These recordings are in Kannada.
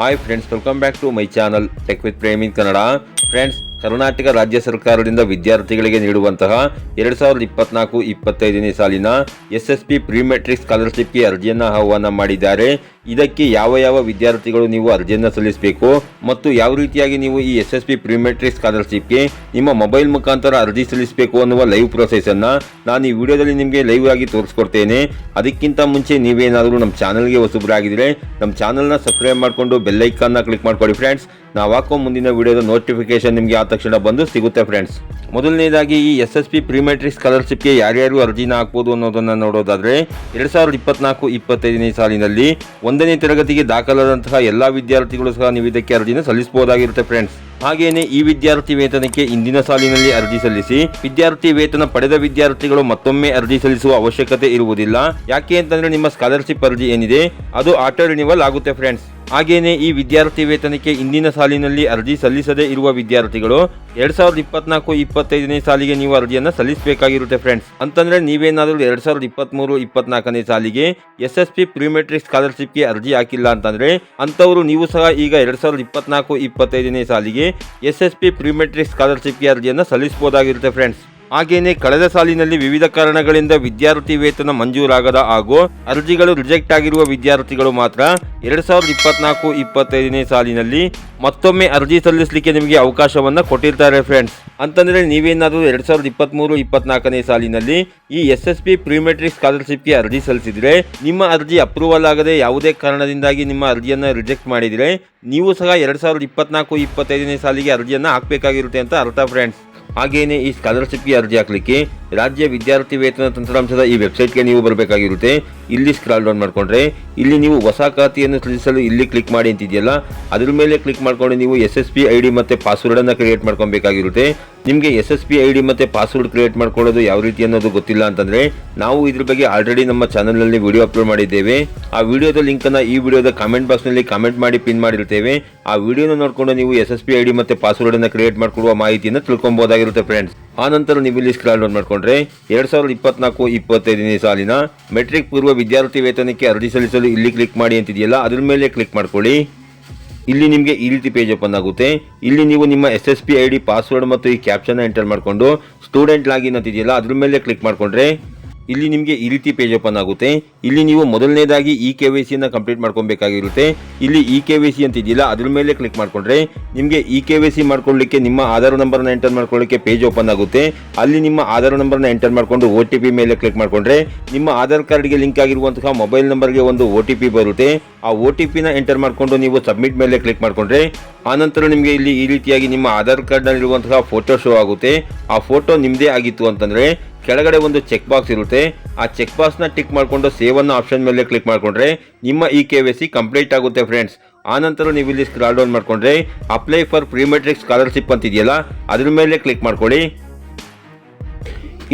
Hi friends, welcome back to my channel tech with Prem in Kannada. Friends, Karnataka ರಾಜ್ಯ ಸರ್ಕಾರದಿಂದ ವಿದ್ಯಾರ್ಥಿಗಳಿಗೆ ನೀಡುವಂತಹ 2024-25ನೇ ಸಾಲಿನ SSP ಪ್ರಿ ಮೆಟ್ರಿಕ್ ಸ್ಕಾಲರ್ಶಿಪ್ಗೆ ಅರ್ಜಿಯನ್ನು ಆಹ್ವಾನ ಮಾಡಿದ್ದಾರೆ. ಇದಕ್ಕೆ ಯಾವ ವಿದ್ಯಾರ್ಥಿಗಳು ನೀವು ಅರ್ಜಿಯನ್ನು ಸಲ್ಲಿಸಬೇಕು ಮತ್ತು ಯಾವ ರೀತಿಯಾಗಿ ನೀವು ಈ SSP ಪ್ರಿ ಮೆಟ್ರಿಕ್ ಸ್ಕಾಲರ್ಶಿಪ್ಗೆ ನಿಮ್ಮ ಮೊಬೈಲ್ ಮುಖಾಂತರ ಅರ್ಜಿ ಸಲ್ಲಿಸಬೇಕು ಅನ್ನುವ ಲೈವ್ ಪ್ರೊಸೆಸ್ ಅನ್ನು ನಾನು ಈ ವಿಡಿಯೋದಲ್ಲಿ ನಿಮಗೆ ಲೈವ್ ಆಗಿ ತೋರಿಸ್ಕೊಡ್ತೇನೆ. ಅದಕ್ಕಿಂತ ಮುಂಚೆ ನೀವೇನಾದರೂ ನಮ್ಮ ಚಾನಲ್ಗೆ ಹೊಸಬರಾಗಿದ್ದರೆ ನಮ್ಮ ಚಾನಲ್ನ ಸಬ್ಸ್ಕ್ರೈಬ್ ಮಾಡಿಕೊಂಡು ಬೆಲ್ ಐಕಾನ್ನ ಕ್ಲಿಕ್ ಮಾಡ್ಕೊಳ್ಳಿ ಫ್ರೆಂಡ್ಸ್. ನಾವು ಹಾಕೋ ಮುಂದಿನ ವಿಡಿಯೋದ ನೋಟಿಫಿಕೇಶನ್ ನಿಮಗೆ ಆ ತಕ್ಷಣ ಬಂದು ಸಿಗುತ್ತೆ ಫ್ರೆಂಡ್ಸ್. ಮೊದಲನೇದಾಗಿ ಈ SSP ಪ್ರಿ ಮೆಟ್ರಿಕ್ ಸ್ಕಾಲರ್ಶಿಪ್ಗೆ ಯಾರ್ಯಾರು ಅರ್ಜಿನ ಹಾಕ್ಬೋದು ಅನ್ನೋದನ್ನು ನೋಡೋದಾದರೆ 2024-25ನೇ ಸಾಲಿನಲ್ಲಿ 1ನೇ ತರಗತಿಗೆ ದಾಖಲಾದಂತಹ ಎಲ್ಲ ವಿದ್ಯಾರ್ಥಿಗಳು ಸಹ ನೀವು ಇದಕ್ಕೆ ಅರ್ಜಿನ ಸಲ್ಲಿಸಬಹುದಾಗಿರುತ್ತೆ ಫ್ರೆಂಡ್ಸ್. ಹಾಗೇನೆ ಈ ವಿದ್ಯಾರ್ಥಿ ವೇತನಕ್ಕೆ ಇಂದಿನ ಸಾಲಿನಲ್ಲಿ ಅರ್ಜಿ ಸಲ್ಲಿಸಿ ವಿದ್ಯಾರ್ಥಿ ವೇತನ ಪಡೆದ ವಿದ್ಯಾರ್ಥಿಗಳು ಮತ್ತೊಮ್ಮೆ ಅರ್ಜಿ ಸಲ್ಲಿಸುವ ಅವಶ್ಯಕತೆ ಇರುವುದಿಲ್ಲ. ಯಾಕೆ ಅಂತಂದ್ರೆ ನಿಮ್ಮ ಸ್ಕಾಲರ್ಶಿಪ್ ಅರ್ಜಿ ಏನಿದೆ ಅದು ಆಟೋ ರಿನಿವಲ್ ಆಗುತ್ತೆ ಫ್ರೆಂಡ್ಸ್. ಹಾಗೇನೆ ಈ ವಿದ್ಯಾರ್ಥಿ ವೇತನಕ್ಕೆ ಇಂದಿನ ಸಾಲಿನಲ್ಲಿ ಅರ್ಜಿ ಸಲ್ಲಿಸದೇ ಇರುವ ವಿದ್ಯಾರ್ಥಿಗಳು 2024-25ನೇ ಸಾಲಿಗೆ ನೀವು ಅರ್ಜಿಯನ್ನು ಸಲ್ಲಿಸಬೇಕಾಗಿರುತ್ತೆ ಫ್ರೆಂಡ್ಸ್. ಅಂತಂದ್ರೆ ನೀವೇನಾದರೂ 2023-24ನೇ ಸಾಲಿಗೆ SSP ಪ್ರಿ ಮೆಟ್ರಿಕ್ ಸ್ಕಾಲರ್ಶಿಪ್ಗೆ ಅರ್ಜಿ ಹಾಕಿಲ್ಲ ಅಂತಂದ್ರೆ ಅಂತವರು ನೀವು ಸಹ ಈಗ 2024-25ನೇ ಸಾಲಿಗೆ SSP ಪ್ರಿ ಮೆಟ್ರಿಕ್ ಸ್ಕಾಲರ್ಶಿಪ್ಗೆ ಅರ್ಜಿಯನ್ನು ಸಲ್ಲಿಸಬಹುದಾಗಿರುತ್ತೆ ಫ್ರೆಂಡ್ಸ್. ಹಾಗೇನೆ ಕಳೆದ ಸಾಲಿನಲ್ಲಿ ವಿವಿಧ ಕಾರಣಗಳಿಂದ ವಿದ್ಯಾರ್ಥಿ ವೇತನ ಮಂಜೂರಾಗದ ಹಾಗೂ ಅರ್ಜಿಗಳು ರಿಜೆಕ್ಟ್ ಆಗಿರುವ ವಿದ್ಯಾರ್ಥಿಗಳು ಮಾತ್ರ 2024-25ನೇ ಸಾಲಿನಲ್ಲಿ ಮತ್ತೊಮ್ಮೆ ಅರ್ಜಿ ಸಲ್ಲಿಸಲಿಕ್ಕೆ ನಿಮಗೆ ಅವಕಾಶವನ್ನು ಕೊಟ್ಟಿರ್ತಾರೆ ಫ್ರೆಂಡ್ಸ್. ಅಂತಂದರೆ ನೀವೇನಾದರೂ 2023-24ನೇ ಸಾಲಿನಲ್ಲಿ ಈ SSP ಪ್ರಿ ಮೆಟ್ರಿಕ್ ಸ್ಕಾಲರ್ಶಿಪ್ಗೆ ಅರ್ಜಿ ಸಲ್ಲಿಸಿದರೆ ನಿಮ್ಮ ಅರ್ಜಿ ಅಪ್ರೂವಲ್ ಆಗದೆ ಯಾವುದೇ ಕಾರಣದಿಂದಾಗಿ ನಿಮ್ಮ ಅರ್ಜಿಯನ್ನು ರಿಜೆಕ್ಟ್ ಮಾಡಿದರೆ ನೀವು ಸಹ 2024-25ನೇ ಸಾಲಿಗೆ ಅರ್ಜಿಯನ್ನು ಹಾಕಬೇಕಾಗಿರುತ್ತೆ ಅಂತ ಅರ್ಥ ಫ್ರೆಂಡ್ಸ್. ಹಾಗೇನೆ ಈ ಸ್ಕಾಲರ್ಶಿಪ್ಗೆ ಅರ್ಜಿ ಹಾಕಲಿಕ್ಕೆ ರಾಜ್ಯ ವಿದ್ಯಾರ್ಥಿ ವೇತನ ತಂತ್ರಾಂಶದ ಈ ವೆಬ್ಸೈಟ್ಗೆ ನೀವು ಬರಬೇಕಾಗಿರುತ್ತೆ. ಇಲ್ಲಿ ಸ್ಕ್ರಾಲ್ ಡೌನ್ ಮಾಡಿಕೊಂಡ್ರೆ ಇಲ್ಲಿ ನೀವು ಹೊಸ ಖಾತೆಯನ್ನು ಸೃಜಿಸಲು ಇಲ್ಲಿ ಕ್ಲಿಕ್ ಮಾಡಿ ಅಂತಿದೆಯಲ್ಲ, ಅದ್ರ ಮೇಲೆ ಕ್ಲಿಕ್ ಮಾಡ್ಕೊಂಡು ನೀವು SSP ID ಮತ್ತು ಪಾಸ್ವರ್ಡನ್ನು ಕ್ರಿಯೇಟ್ ಮಾಡ್ಕೊಬೇಕಾಗಿರುತ್ತೆ. ನಿಮಗೆ SSP ID ಮತ್ತು ಪಾಸ್ವರ್ಡ್ ಕ್ರಿಯೇಟ್ ಮಾಡ್ಕೊಳ್ಳೋದು ಯಾವ ರೀತಿ ಅನ್ನೋದು ಗೊತ್ತಿಲ್ಲ ಅಂತಂದರೆ ನಾವು ಇದ್ರ ಬಗ್ಗೆ ಆಲ್ರೆಡಿ ನಮ್ಮ ಚಾನಲ್ನಲ್ಲಿ ವಿಡಿಯೋ ಅಪ್ಲೋಡ್ ಮಾಡಿದ್ದೇವೆ. ಆ ವಿಡಿಯೋದ ಲಿಂಕನ್ನು ಈ ವಿಡಿಯೋದ ಕಾಮೆಂಟ್ ಬಾಕ್ಸ್ನಲ್ಲಿ ಕಾಮೆಂಟ್ ಮಾಡಿ ಪಿನ್ ಮಾಡಿರ್ತೇವೆ. ಆ ವಿಡಿಯೋನ ನೋಡಿಕೊಂಡು ನೀವು SSP ID ಮತ್ತು ಪಾಸ್ವರ್ಡನ್ನು ಕ್ರಿಯೇಟ್ ಮಾಡಿಕೊಳ್ಳುವ ಮಾಹಿತಿಯನ್ನು ತಿಳ್ಕೊಬೋದಾಗಿರುತ್ತೆ ಫ್ರೆಂಡ್ಸ್. ಆ ನಂತರ ನೀವು ಇಲ್ಲಿ ಸ್ಕ್ರಾಲ್ ಡೌನ್ ಮಾಡಿಕೊಂಡ್ರೆ 2024-25ನೇ ಸಾಲಿನ ಮೆಟ್ರಿಕ್ ಪೂರ್ವ ವಿದ್ಯಾರ್ಥಿ ವೇತನಕ್ಕೆ ಅರ್ಜಿ ಸಲ್ಲಿಸಲು ಇಲ್ಲಿ ಕ್ಲಿಕ್ ಮಾಡಿ ಅಂತಿದೆಯಲ್ಲ, ಅದ್ರ ಮೇಲೆ ಕ್ಲಿಕ್ ಮಾಡ್ಕೊಳ್ಳಿ. ಇಲ್ಲಿ ನಿಮಗೆ ಈ ರೀತಿ ಪೇಜ್ ಓಪನ್ ಆಗುತ್ತೆ. ಇಲ್ಲಿ ನೀವು ನಿಮ್ಮ SSP ID ಪಾಸ್ವರ್ಡ್ ಮತ್ತು ಈ ಕ್ಯಾಪ್ಷನ್ ಎಂಟರ್ ಮಾಡಿಕೊಂಡು ಸ್ಟೂಡೆಂಟ್ ಲಾಗಿನ್ ಅಂತಿದೆಯಲ್ಲ, ಅದ್ರ ಮೇಲೆ ಕ್ಲಿಕ್ ಮಾಡಿಕೊಂಡ್ರೆ ಇಲ್ಲಿ ನಿಮಗೆ ಈ ರೀತಿ ಪೇಜ್ ಓಪನ್ ಆಗುತ್ತೆ. ಇಲ್ಲಿ ನೀವು ಮೊದಲನೇದಾಗಿ KYC ಕಂಪ್ಲೀಟ್ ಮಾಡ್ಕೊಬೇಕಾಗಿರುತ್ತೆ. ಇಲ್ಲಿ KYC ಅಂತಿದೆಯಲ್ಲ, ಅದ್ರ ಮೇಲೆ ಕ್ಲಿಕ್ ಮಾಡಿಕೊಂಡ್ರೆ ನಿಮಗೆ KYC ಮಾಡ್ಕೊಳ್ಳಿಕ್ಕೆ ನಿಮ್ಮ ಆಧಾರ್ ನಂಬರ್ನ ಎಂಟರ್ ಮಾಡ್ಕೊಳ್ಳಿಕ್ಕೆ ಪೇಜ್ ಓಪನ್ ಆಗುತ್ತೆ. ಅಲ್ಲಿ ನಿಮ್ಮ ಆಧಾರ್ ನಂಬರ್ನ ಎಂಟರ್ ಮಾಡಿಕೊಂಡು OTP ಮೇಲೆ ಕ್ಲಿಕ್ ಮಾಡಿಕೊಂಡ್ರೆ ನಿಮ್ಮ ಆಧಾರ್ ಕಾರ್ಡ್ಗೆ ಲಿಂಕ್ ಆಗಿರುವಂತಹ ಮೊಬೈಲ್ ನಂಬರ್ಗೆ ಒಂದು OTP ಬರುತ್ತೆ. ಆ OTPನ ಎಂಟರ್ ಮಾಡಿಕೊಂಡು ನೀವು ಸಬ್ಮಿಟ್ ಮೇಲೆ ಕ್ಲಿಕ್ ಮಾಡಿಕೊಂಡ್ರೆ ಆನಂತರ ನಿಮಗೆ ಇಲ್ಲಿ ಈ ರೀತಿಯಾಗಿ ನಿಮ್ಮ ಆಧಾರ್ ಕಾರ್ಡ್ನಲ್ಲಿರುವಂತಹ ಫೋಟೋ ಶೋ ಆಗುತ್ತೆ. ಆ ಫೋಟೋ ನಿಮ್ಮದೇ ಆಗಿತ್ತು ಅಂತಂದರೆ ಕೆಳಗಡೆ ಒಂದು ಚೆಕ್ ಬಾಕ್ಸ್ ಇರುತ್ತೆ. ಆ ಚೆಕ್ ಬಾಕ್ಸ್ನ ಟಿಕ್ ಮಾಡಿಕೊಂಡು ಸೇವ್ ಅನ್ನೋ ಆಪ್ಷನ್ ಮೇಲೆ ಕ್ಲಿಕ್ ಮಾಡಿಕೊಂಡ್ರೆ ನಿಮ್ಮ KYC ಕಂಪ್ಲೀಟ್ ಆಗುತ್ತೆ ಫ್ರೆಂಡ್ಸ್. ಆನಂತರ ನೀವು ಇಲ್ಲಿ ಸ್ಕ್ರಾಲ್ ಡೌನ್ ಮಾಡಿಕೊಂಡ್ರೆ apply for pre matric scholarship ಅಂತಿದೆಯಲ್ಲ, ಅದ್ರ ಮೇಲೆ ಕ್ಲಿಕ್ ಮಾಡ್ಕೊಳ್ಳಿ.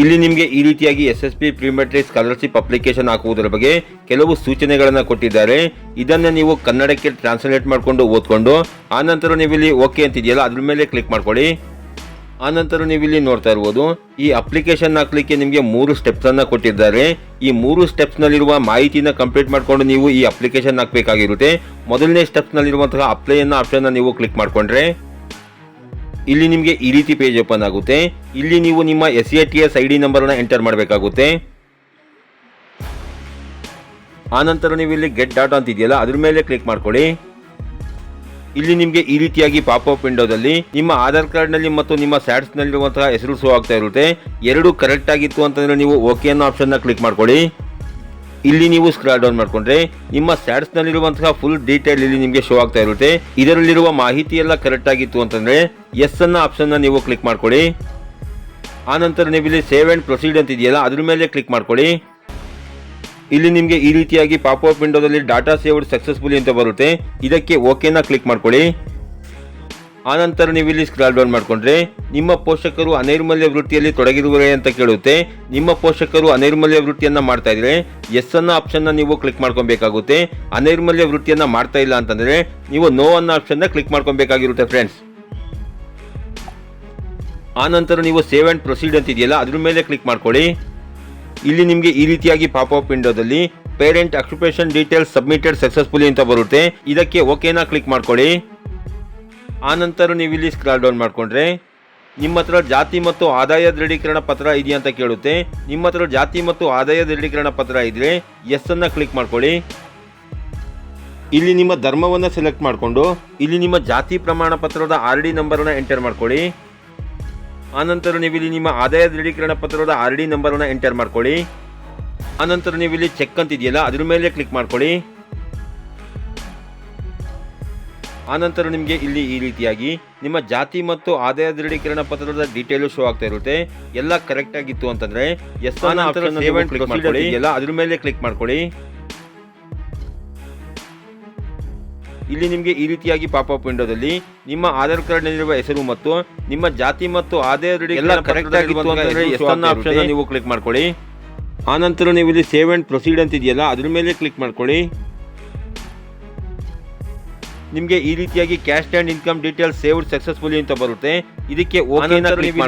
ಇಲ್ಲಿ ನಿಮಗೆ ಈ ರೀತಿಯಾಗಿ SSP pre matric scholarship application ಹಾಕುವುದರ ಬಗ್ಗೆ ಕೆಲವು ಸೂಚನೆಗಳನ್ನು ಕೊಟ್ಟಿದ್ದಾರೆ. ಇದನ್ನು ನೀವು ಕನ್ನಡಕ್ಕೆ ಟ್ರಾನ್ಸ್ಲೇಟ್ ಮಾಡಿಕೊಂಡು ಓದ್ಕೊಂಡು ಆನಂತರ ನೀವು ಇಲ್ಲಿ ಓಕೆ ಅಂತಿದೆಯಲ್ಲ, ಅದ್ರ ಮೇಲೆ ಕ್ಲಿಕ್ ಮಾಡ್ಕೊಳ್ಳಿ. ಆನಂತರ ನೀವು ಇಲ್ಲಿ ನೋಡ್ತಾ ಇರ್ಬೋದು ಈ ಅಪ್ಲಿಕೇಶನ್ ಹಾಕಲಿಕ್ಕೆ ನಿಮಗೆ 3 ಸ್ಟೆಪ್ಸನ್ನು ಕೊಟ್ಟಿದ್ದಾರೆ. ಈ 3 ಸ್ಟೆಪ್ಸ್ನಲ್ಲಿರುವ ಮಾಹಿತಿನ ಕಂಪ್ಲೀಟ್ ಮಾಡಿಕೊಂಡು ನೀವು ಈ ಅಪ್ಲಿಕೇಶನ್ ಹಾಕಬೇಕಾಗಿರುತ್ತೆ. ಮೊದಲನೇ ಸ್ಟೆಪ್ಸ್ನಲ್ಲಿರುವಂತಹ ಅಪ್ಲೈ ಅನ್ನೋ ಆಪ್ಷನ್ನ ನೀವು ಕ್ಲಿಕ್ ಮಾಡಿಕೊಂಡ್ರೆ ಇಲ್ಲಿ ನಿಮಗೆ ಈ ರೀತಿ ಪೇಜ್ ಓಪನ್ ಆಗುತ್ತೆ. ಇಲ್ಲಿ ನೀವು ನಿಮ್ಮ SATS ID ನಂಬರ್ನ ಎಂಟರ್ ಮಾಡಬೇಕಾಗುತ್ತೆ. ಆನಂತರ ನೀವು ಇಲ್ಲಿ ಗೆಟ್ ಡಾಟಾ ಅಂತಿದೆಯಲ್ಲ, ಅದ್ರ ಮೇಲೆ ಕ್ಲಿಕ್ ಮಾಡ್ಕೊಳ್ಳಿ. ಇಲ್ಲಿ ನಿಮಗೆ ಈ ರೀತಿಯಾಗಿ ಪಾಪ್ಅಪ್ ವಿಂಡೋದಲ್ಲಿ ನಿಮ್ಮ ಆಧಾರ್ ಕಾರ್ಡ್ನಲ್ಲಿ ಮತ್ತು ನಿಮ್ಮ ಸ್ಯಾಟ್ಸ್ನಲ್ಲಿರುವಂತಹ ಹೆಸರು ಶೋ ಆಗ್ತಾ ಇರುತ್ತೆ. ಎರಡು ಕರೆಕ್ಟ್ ಆಗಿತ್ತು ಅಂತಂದರೆ ನೀವು ಓಕೆ ಅನ್ನೋ ಆಪ್ಷನ್ನ ಕ್ಲಿಕ್ ಮಾಡ್ಕೊಳ್ಳಿ. ಇಲ್ಲಿ ನೀವು ಸ್ಕ್ರಾಲ್ ಡೌನ್ ಮಾಡಿಕೊಂಡ್ರೆ ನಿಮ್ಮ ಸ್ಯಾಟ್ಸ್ನಲ್ಲಿರುವಂತಹ ಫುಲ್ ಡೀಟೇಲ್ ಇಲ್ಲಿ ನಿಮಗೆ ಶೋ ಆಗ್ತಾ ಇರುತ್ತೆ. ಇದರಲ್ಲಿರುವ ಮಾಹಿತಿ ಎಲ್ಲ ಕರೆಕ್ಟ್ ಆಗಿತ್ತು ಅಂತಂದರೆ ಎಸ್ ಅನ್ನೋ ಆಪ್ಷನ್ನ ನೀವು ಕ್ಲಿಕ್ ಮಾಡ್ಕೊಳ್ಳಿ. ಆನಂತರ ನೀವು ಇಲ್ಲಿ ಸೇವ್ ಆ್ಯಂಡ್ ಪ್ರೊಸೀಡ್ ಅಂತಿದೆಯಲ್ಲ, ಅದ್ರ ಮೇಲೆ ಕ್ಲಿಕ್ ಮಾಡ್ಕೊಳ್ಳಿ. ಇಲ್ಲಿ ನಿಮಗೆ ಈ ರೀತಿಯಾಗಿ ಪಾಪ್ಅಪ್ ವಿಂಡೋದಲ್ಲಿ ಡಾಟಾ ಸೇವ್ಡ್ ಸಕ್ಸಸ್ಫುಲಿ ಅಂತ ಬರುತ್ತೆ. ಇದಕ್ಕೆ ಓಕೆನ ಕ್ಲಿಕ್ ಮಾಡ್ಕೊಳ್ಳಿ. ಆನಂತರ ನೀವು ಇಲ್ಲಿ ಸ್ಕ್ರಾಲ್ ಡೌನ್ ಮಾಡಿಕೊಂಡ್ರೆ ನಿಮ್ಮ ಪೋಷಕರು ಅನೈರ್ಮಲ್ಯ ವೃತ್ತಿಯಲ್ಲಿ ತೊಡಗಿರುವರೆ ಅಂತ ಕೇಳುತ್ತೆ. ನಿಮ್ಮ ಪೋಷಕರು ಅನೈರ್ಮಲ್ಯ ವೃತ್ತಿಯನ್ನು ಮಾಡ್ತಾ ಇದ್ರೆ ಎಸ್ ಅನ್ನೋ ಆಪ್ಷನ್ನ ನೀವು ಕ್ಲಿಕ್ ಮಾಡ್ಕೊಬೇಕಾಗುತ್ತೆ. ಅನೈರ್ಮಲ್ಯ ವೃತ್ತಿಯನ್ನು ಮಾಡ್ತಾ ಇಲ್ಲ ಅಂತಂದರೆ ನೀವು ನೋ ಅನ್ನೋ ಆಪ್ಷನ್ನ ಕ್ಲಿಕ್ ಮಾಡ್ಕೊಬೇಕಾಗಿರುತ್ತೆ ಫ್ರೆಂಡ್ಸ್. ಆನಂತರ ನೀವು ಸೇವ್ ಆ್ಯಂಡ್ ಪ್ರೊಸೀಡ್ ಅಂತಿದೆಯಲ್ಲ, ಅದ್ರ ಮೇಲೆ ಕ್ಲಿಕ್ ಮಾಡ್ಕೊಳ್ಳಿ. ಇಲ್ಲಿ ನಿಮಗೆ ಈ ರೀತಿಯಾಗಿ ಪಾಪಪ್ ವಿಂಡೋದಲ್ಲಿ parent occupation details submitted successfully ಅಂತ ಬರುತ್ತೆ. ಇದಕ್ಕೆ ಓಕೆನಾ ಕ್ಲಿಕ್ ಮಾಡ್ಕೊಳ್ಳಿ. ಆನಂತರ ನೀವು ಇಲ್ಲಿ ಸ್ಕ್ರಾಲ್ ಡೌನ್ ಮಾಡಿಕೊಂಡ್ರೆ ನಿಮ್ಮ ಹತ್ರ ಜಾತಿ ಮತ್ತು ಆದಾಯ ದೃಢೀಕರಣ ಪತ್ರ ಇದೆಯಾ ಅಂತ ಕೇಳುತ್ತೆ. ನಿಮ್ಮ ಹತ್ರ ಜಾತಿ ಮತ್ತು ಆದಾಯ ದೃಢೀಕರಣ ಪತ್ರ ಇದ್ರೆ ಎಸ್ ಅನ್ನ ಕ್ಲಿಕ್ ಮಾಡ್ಕೊಳ್ಳಿ. ಇಲ್ಲಿ ನಿಮ್ಮ ಧರ್ಮವನ್ನು ಸೆಲೆಕ್ಟ್ ಮಾಡಿಕೊಂಡು ಇಲ್ಲಿ ನಿಮ್ಮ ಜಾತಿ ಪ್ರಮಾಣ ಪತ್ರದ RD ನಂಬರನ್ನು ಎಂಟರ್ ಮಾಡ್ಕೊಳ್ಳಿ. ಆನಂತರ ನೀವು ಇಲ್ಲಿ ನಿಮ್ಮ ಆದಾಯ ದೃಢೀಕರಣ ಪತ್ರದ RD ನಂಬರನ್ನು ಎಂಟರ್ ಮಾಡ್ಕೊಳ್ಳಿ. ಆನಂತರ ನೀವು ಇಲ್ಲಿ ಚೆಕ್ ಅಂತ ಇದೆಯಲ್ಲ ಅದ್ರ ಮೇಲೆ ಕ್ಲಿಕ್ ಮಾಡ್ಕೊಳ್ಳಿ. ಆನಂತರ ನಿಮಗೆ ಇಲ್ಲಿ ಈ ರೀತಿಯಾಗಿ ನಿಮ್ಮ ಜಾತಿ ಮತ್ತು ಆದಾಯ ದೃಢೀಕರಣ ಪತ್ರದ ಡೀಟೇಲು ಶೋ ಆಗ್ತಾ ಇರುತ್ತೆ. ಎಲ್ಲ ಕರೆಕ್ಟ್ ಆಗಿತ್ತು ಅಂತಂದ್ರೆ ಎಸ್ ಅದ್ರ ಮೇಲೆ ಕ್ಲಿಕ್ ಮಾಡ್ಕೊಳ್ಳಿ. ಇಲ್ಲಿ ನಿಮಗೆ ಈ ರೀತಿಯಾಗಿ ಪಾಪಪ್ ವಿಂಡೋದಲ್ಲಿ ನಿಮ್ಮ ಆಧಾರ್ ಕಾರ್ಡ್ ನಲ್ಲಿರುವ ಹೆಸರು ಮತ್ತು ನಿಮ್ಮ ಜಾತಿ ಮತ್ತು ಆದಾಯ ದೃಢೀಕರಣ ಕರೆಕ್ಟ್ ಆಗಿತ್ತು ಅಂತಂದ್ರೆ ಎಸ್ ಅನ್ನ ಆಪ್ಷನ್ ನೀವು ಕ್ಲಿಕ್ ಮಾಡ್ಕೊಳ್ಳಿ. ಆನಂತರ ನೀವು ಇಲ್ಲಿ ಸೇವ್ ಅಂಡ್ ಪ್ರೊಸೀಡ್ ಅಂತ ಇದೆಯಲ್ಲ ಅದ್ರ ಮೇಲೆ ಕ್ಲಿಕ್ ಮಾಡ್ಕೊಳ್ಳಿ. ನಿಮಗೆ ಈ ರೀತಿಯಾಗಿ cash and income details saved successfully ಅಂತ ಬರುತ್ತೆ. ಇದಕ್ಕೆ ಕ್ಲಿಕ್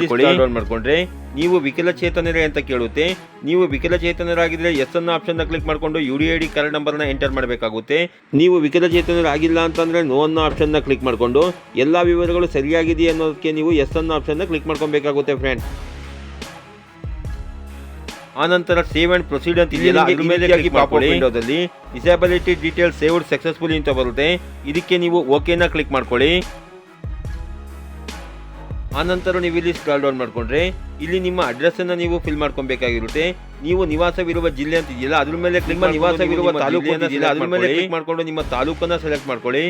ಮಾಡ್ಕೊಂಡ್ರೆ ನೀವು ವಿಕಲಚೇತನರೇ ಅಂತ ಕೇಳುತ್ತೆ. ನೀವು ವಿಕಲಚೇತನರಾಗಿದ್ರೆ ಎಸ್ ಅನ್ನ ಆಪ್ಷನ್ ಕ್ಲಿಕ್ ಮಾಡ್ಕೊಂಡು UDID ಕಾರ್ಡ್ ನಂಬರ್ನ ಎಂಟರ್ ಮಾಡಬೇಕಾಗುತ್ತೆ. ನೀವು ವಿಕಲಚೇತನರಾಗಿಲ್ಲ ಅಂತಂದ್ರೆ ನೋ ಅನ್ನೋ ಆಪ್ಷನ್ ಕ್ಲಿಕ್ ಮಾಡ್ಕೊಂಡು ಎಲ್ಲಾ ವಿವರಗಳು ಸರಿಯಾಗಿದೆ ಅನ್ನೋದಕ್ಕೆ ನೀವು ಎಸ್ ಅನ್ನೋ ಆಪ್ಷನ್ ಕ್ಲಿಕ್ ಮಾಡ್ಕೊಬೇಕಾಗುತ್ತೆ ಫ್ರೆಂಡ್ಸ್. ಆನಂತರ ಸೇವ್ ಅಂಡ್ ಪ್ರೊಸೀಡ್ ಅಂತ ಇದೆಯಲ್ಲ ಅದ್ರ ಮೇಲೆ ಪಾಪಪ್ ವಿಂಡೋದಲ್ಲಿ ಡಿಸೇಬಿಲಿಟಿ ಡೀಟೇಲ್ಸ್ ಸೇವ್ಡ್ ಸಕ್ಸಸ್ಫುಲಿ ಅಂತ ಬರುತ್ತೆ. ಇದಕ್ಕೆ ನೀವು ಓಕೆನಾ ಕ್ಲಿಕ್ ಮಾಡ್ಕೊಳ್ಳಿ. ಆನಂತರ ನೀವು ಇಲ್ಲಿ ಸ್ಕ್ರಾಲ್ ಡೌನ್ ಮಾಡ್ಕೊಂಡ್ರೆ ಇಲ್ಲಿ ನಿಮ್ಮ ಅಡ್ರೆಸ್ ಅನ್ನ ನೀವು ಫಿಲ್ ಮಾಡ್ಕೊಬೇಕಾಗಿರುತ್ತೆ. ನೀವು ನಿವಾಸವಿರುವ ಜಿಲ್ಲೆ ಅಂತ ಇದೆಯಲ್ಲ ಅದ್ರ ಮೇಲೆ ನಿಮ್ಮ ನಿವಾಸವಿರುವ ತಾಲೂಕು ಅದ್ರ ಮೇಲೆ ಕ್ಲಿಕ್ ಮಾಡ್ಕೊಂಡು ನಿಮ್ಮ ತಾಲೂಕನ್ನ ಸೆಲೆಕ್ಟ್ ಮಾಡ್ಕೊಳ್ಳಿ.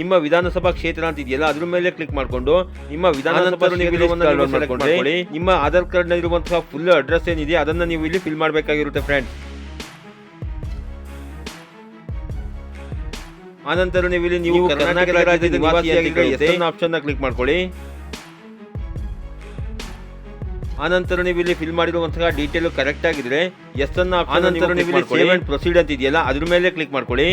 ನಿಮ್ಮ ವಿಧಾನಸಭಾ ಕ್ಷೇತ್ರ ಅಂತ ಇದೆಯಲ್ಲ ಅದ್ರ ಮೇಲೆ ಕ್ಲಿಕ್ ಮಾಡ್ಕೊಂಡು ನಿಮ್ಮ ವಿಧಾನಸಭಾ ಸೆಲೆಕ್ಟ್ ಮಾಡ್ಕೊಳ್ಳಿ. ನಿಮ್ಮ ಆಧಾರ್ ಕಾರ್ಡ್ ನಲ್ಲಿರುವಂತಹ ಫುಲ್ ಅಡ್ರೆಸ್ ಏನಿದೆ ಅದನ್ನ ನೀವು ಇಲ್ಲಿ ಫಿಲ್ ಮಾಡಬೇಕಾಗಿರುತ್ತೆ ಫ್ರೆಂಡ್ಸ್. ಆನಂತರ ನೀವು ಇಲ್ಲಿ ನೀವು ಕರ್ನಾಟಕ ರಾಜ್ಯದ ನಿವಾಸಿಯಾಗಿದ್ದರೆ ಎಸ್ ಅನ್ನ ಆಪ್ಷನ್ ಕ್ಲಿಕ್ ಮಾಡ್ಕೊಳ್ಳಿ. ಆನಂತರ ನೀವು ಇಲ್ಲಿ ಫಿಲ್ ಮಾಡಿರುವಂತಹ ಡೀಟೇಲ್ ಕರೆಕ್ಟ್ ಆಗಿದ್ರೆ ಎಸ್ ಅನ್ನ ಆಪ್ಷನ್ ನೀವು ಇಲ್ಲಿ ಸೇವ್ ಅಂಡ್ ಪ್ರೊಸೀಡ್ ಅಂತ ಇದೆಯಲ್ಲ ಅದ್ರ ಮೇಲೆ ಕ್ಲಿಕ್ ಮಾಡ್ಕೊಳ್ಳಿ.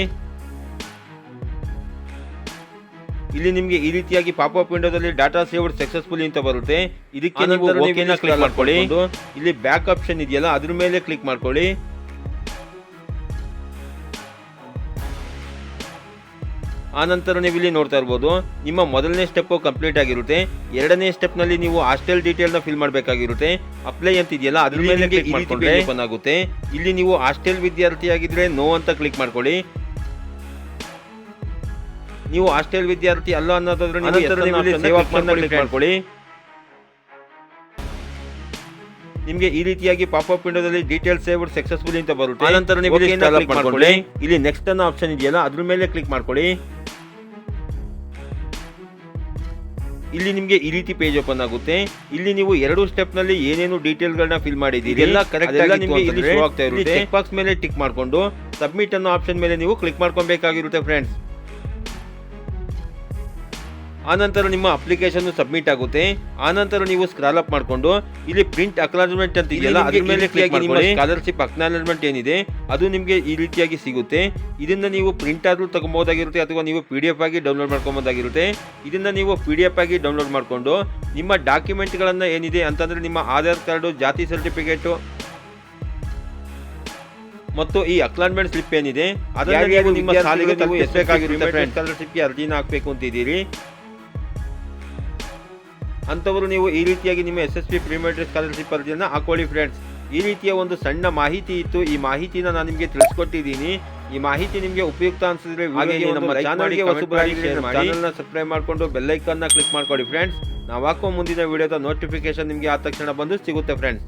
ಇಲ್ಲಿ ನಿಮಗೆ ಈ ರೀತಿಯಾಗಿ ಪಾಪಪ್ ವಿಂಡೋದಲ್ಲಿ ಡಾಟಾ ಸೇವ್ಡ್ ಸಕ್ಸಸ್ಫುಲಿ ಅಂತ ಬರುತ್ತೆ. ಇದಕ್ಕೆ ನೀವು ಓಕೆನಾ ಕ್ಲಿಕ್ ಮಾಡ್ಕೊಳ್ಳಿ. ಇಲ್ಲಿ ಬ್ಯಾಕ್ ಆಪ್ಷನ್ ಇದೆಯಲ್ಲ ಅದ್ರ ಮೇಲೆ ಕ್ಲಿಕ್ ಮಾಡ್ಕೊಳ್ಳಿ. ಆನಂತರ ನೀವು ಇಲ್ಲಿ ನೋಡ್ತಾ ಇರ್ಬೋದು ನಿಮ್ಮ ಮೊದಲನೇ ಸ್ಟೆಪ್ ಕಂಪ್ಲೀಟ್ ಆಗಿರುತ್ತೆ. ಎರಡನೇ ಸ್ಟೆಪ್ ನಲ್ಲಿ ನೀವು ಹಾಸ್ಟೆಲ್ ಡೀಟೇಲ್ ನ ಫಿಲ್ ಮಾಡಬೇಕಾಗಿರುತ್ತೆ. ಅಪ್ಲೈ ಅಂತ ಇದೆಯಲ್ಲ ಅದ್ರ ಮೇಲೆ ಕ್ಲಿಕ್ ಮಾಡ್ಕೊಂಡ್ರೆ ಓಪನ್ ಆಗುತ್ತೆ. ಇಲ್ಲಿ ನೀವು ಹಾಸ್ಟೆಲ್ ವಿದ್ಯಾರ್ಥಿ ಆಗಿದ್ರೆ ನೋ ಅಂತ ಕ್ಲಿಕ್ ಮಾಡ್ಕೊಳ್ಳಿ. ನೀವು ಹಾಸ್ಟೆಲ್ ವಿದ್ಯಾರ್ಥಿ ಅಲ್ಲ ಅನ್ನೋದಾದ್ರೆ ಕ್ಲಿಕ್ ಮಾಡ್ಕೊಳ್ಳಿ. ನಿಮಗೆ ಈ ರೀತಿಯಾಗಿ ಪಾಪಪ್ ವಿಂಡೋದಲ್ಲಿ ಡೀಟೇಲ್ಸ್ ಸೇವ್ಡ್ ಸಕ್ಸಸ್ಫುಲಿ ಅಂತ ಬರುತ್ತೆ. ಆನಂತರ ನೀವು ಕ್ಲಿಕ್ ಮಾಡ್ಕೊಳ್ಳಿ. ಇಲ್ಲಿ ನೆಕ್ಸ್ಟ್ ಅನ್ನೋ ಆಪ್ಷನ್ ಇದೆಯಲ್ಲ ಅದ್ರ ಮೇಲೆ ಕ್ಲಿಕ್ ಮಾಡ್ಕೊಳ್ಳಿ. ಇಲ್ಲಿ ನಿಮಗೆ ಈ ರೀತಿ ಪೇಜ್ ಓಪನ್ ಆಗುತ್ತೆ. ಇಲ್ಲಿ ನೀವು ಎರಡು ಸ್ಟೆಪ್ ನಲ್ಲಿ ಏನೇನು ಡೀಟೇಲ್ ಗಳನ್ನ ಫಿಲ್ ಮಾಡಿದ್ದೀರಿ ಎಲ್ಲ ಕರೆಕ್ಟ್ ಆಗಿ ನಿಮಗೆ ಇಲ್ಲಿ ಶೋ ಆಗ್ತಾ ಇರುತ್ತೆ. ಚೆಕ್ ಬಾಕ್ಸ್ ಮೇಲೆ ಟಿಕ್ ಮಾಡ್ಕೊಂಡು ಸಬ್ಮಿಟ್ ಅನ್ನೋ ಆಪ್ಷನ್ ಮೇಲೆ ನೀವು ಕ್ಲಿಕ್ ಮಾಡ್ಕೊಬೇಕಾಗಿರುತ್ತೆ ಫ್ರೆಂಡ್ಸ್. ಆನಂತರ ನಿಮ್ಮ ಅಪ್ಲಿಕೇಶನ್ ಸಬ್ಮಿಟ್ ಆಗುತ್ತೆ. ಆನಂತರ ನೀವು ಸ್ಕ್ರಾಲ್ ಅಪ್ ಮಾಡಿಕೊಂಡು ಇಲ್ಲಿ ಪ್ರಿಂಟ್ ಅಕ್ನಾಲಜ್ಮೆಂಟ್ ಅಂತ ಇದೆಯಲ್ಲ ಅದ್ರ ಮೇಲೆ ಕ್ಲಿಕ್ ಮಾಡಿ ಸ್ಕಾಲರ್ಶಿಪ್ ಅಕ್ನಾಲಜ್ಮೆಂಟ್ ಏನಿದೆ ಅದು ನಿಮಗೆ ಈ ರೀತಿಯಾಗಿ ಸಿಗುತ್ತೆ. ಇದನ್ನ ನೀವು ಪ್ರಿಂಟ್ ಆದ್ರೂ ತಗೊಬಹುದಾಗಿರುತ್ತೆ ಅಥವಾ ನೀವು PDF ಆಗಿ ಡೌನ್ಲೋಡ್ ಮಾಡ್ಕೊಬಹುದಾಗಿರುತ್ತೆ. ಇದನ್ನ ನೀವು PDF ಆಗಿ ಡೌನ್ಲೋಡ್ ಮಾಡಿಕೊಂಡು ನಿಮ್ಮ ಡಾಕ್ಯುಮೆಂಟ್ಗಳನ್ನ ಏನಿದೆ ಅಂತಂದ್ರೆ ನಿಮ್ಮ ಆಧಾರ್ ಕಾರ್ಡು, ಜಾತಿ ಸರ್ಟಿಫಿಕೇಟ್ ಮತ್ತು ಈ ಅಕ್ನಾಲಜ್ಮೆಂಟ್ ಸ್ಲಿಪ್ ಏನಿದೆ ಅದನ್ನ ನೀವು ನಿಮ್ಮ ಸಾಲಿಗೆ ತಲುಪಿಸಬೇಕಾಗಿರುತ್ತೆ. ಸ್ಕಾಲರ್ಶಿಪ್ಗೆ ಅರ್ಜಿನ ಹಾಕಬೇಕು ಅಂತಿದ್ದೀರಿ ಅಂತವರು ನೀವು ಈ ರೀತಿಯಾಗಿ ನಿಮ್ಮ SSP ಪ್ರಿಮೆಟ್ರಿ ಸ್ಕಾಲರ್ಶಿಪ್ ಅರ್ಜಿಯನ್ನು ಹಾಕೊಳ್ಳಿ ಫ್ರೆಂಡ್ಸ್. ಈ ರೀತಿಯ ಒಂದು ಸಣ್ಣ ಮಾಹಿತಿ ಇತ್ತು. ಈ ಮಾಹಿತಿನ ನಾನು ನಿಮಗೆ ತಿಳಿಸ್ಕೊಟ್ಟಿದ್ದೀನಿ. ಈ ಮಾಹಿತಿ ನಿಮಗೆ ಉಪಯುಕ್ತ ಅನಿಸಿದ್ರೆ ನಮ್ಮ ಚಾನಲ್ಗೆ ಹೊಸಬರಾಗಿ ಚಾನಲ್ನ ಸಬ್ಸ್ಕ್ರೈಬ್ ಮಾಡಿಕೊಂಡು ಬೆಲ್ ಐಕಾನ್ನ ಕ್ಲಿಕ್ ಮಾಡ್ಕೊಳ್ಳಿ ಫ್ರೆಂಡ್ಸ್. ನಾವು ಹಾಕೋ ಮುಂದಿನ ವಿಡಿಯೋದ ನೋಟಿಫಿಕೇಶನ್ ನಿಮಗೆ ಆದ ತಕ್ಷಣ ಬಂದು ಸಿಗುತ್ತೆ ಫ್ರೆಂಡ್ಸ್.